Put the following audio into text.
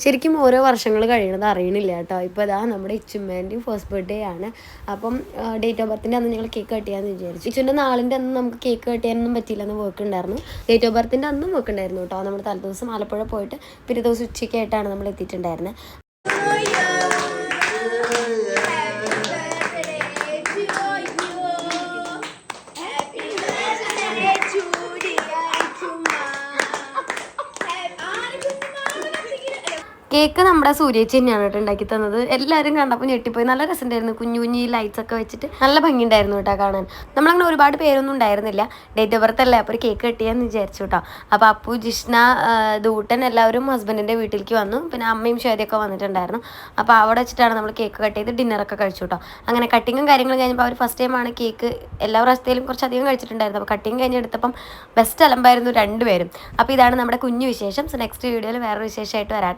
ശരിക്കും ഓരോ വർഷങ്ങൾ കഴിയണത് അറിയണില്ല കേട്ടോ. ഇപ്പോൾ ഇതാ നമ്മുടെ ഇച്ചുമ്മേൻ്റെയും ഫസ്റ്റ് ബർത്ത്ഡേ ആണ്. അപ്പം ഡേറ്റ് ഓഫ് ബർത്തിൻ്റെ അന്ന് ഞങ്ങൾ കേക്ക് കട്ട് ചെയ്യാമെന്ന് വിചാരിച്ചു. ഇച്ചുൻ്റെ നാളിൻ്റെ അന്ന് നമുക്ക് കേക്ക് കട്ട് ചെയ്യാനൊന്നും പറ്റിയില്ലെന്ന് വർക്ക് ഉണ്ടായിരുന്നു. ഡേറ്റ് ഓഫ് ബർത്തിൻ്റെ അന്നും വർക്ക് ഉണ്ടായിരുന്നു കേട്ടോ. നമ്മൾ തലേദിവസം ആലപ്പുഴ പോയിട്ട് പിറ്റേ ദിവസം ഉച്ചയ്ക്കായിട്ടാണ് നമ്മൾ എത്തിയിട്ടുണ്ടായിരുന്നത്. കേക്ക് നമ്മുടെ സൂര്യേച്ചി തന്നെയാണ് കേട്ടോ ഉണ്ടാക്കി തന്നത്. എല്ലാവരും കണ്ടപ്പോൾ ഞെട്ടിപ്പോയി. നല്ല രസമുണ്ടായിരുന്നു. കുഞ്ഞു കുഞ്ഞു ലൈറ്റ്സ് ഒക്കെ വെച്ചിട്ട് നല്ല ഭംഗിയുണ്ടായിരുന്നു കേട്ടോ കാണാൻ. നമ്മളങ്ങനെ ഒരുപാട് പേരൊന്നും ഉണ്ടായിരുന്നില്ല. ഡേറ്റ് ഓഫ് ബർത്ത് അല്ലേ, അപ്പോൾ ഒരു കേക്ക് കട്ട് ചെയ്യാമെന്ന് വിചാരിച്ചു കേട്ടോ. അപ്പോൾ അപ്പു, ജിഷ്ണ, ദൂട്ടൻ എല്ലാവരും ഹസ്ബൻഡിൻ്റെ വീട്ടിലേക്ക് വന്നു. പിന്നെ അമ്മയും ഷേരിയൊക്കെ വന്നിട്ടുണ്ടായിരുന്നു. അപ്പോൾ അവിടെ വെച്ചിട്ടാണ് നമ്മൾ കേക്ക് കട്ട് ചെയ്ത് ഡിന്നറൊക്കെ കഴിച്ചു കേട്ടോ. അങ്ങനെ കട്ടിങ്ങും കാര്യങ്ങളും കഴിഞ്ഞപ്പോൾ അവർ ഫസ്റ്റ് ടൈമാണ് കേക്ക് എല്ലാ പ്രാവശ്യത്തിലും കുറച്ചധികം കഴിച്ചിട്ടുണ്ടായിരുന്നു. അപ്പോൾ കട്ടിങ് കഴിഞ്ഞെടുത്തപ്പം ബെസ്റ്റ് അലമ്പായിരുന്നു രണ്ടുപേരും. അപ്പോൾ ഇതാണ് നമ്മുടെ കുഞ്ഞു വിശേഷം. സോ നെക്സ്റ്റ് വീഡിയോയിൽ വേറൊരു വിശേഷമായിട്ട് വരാം.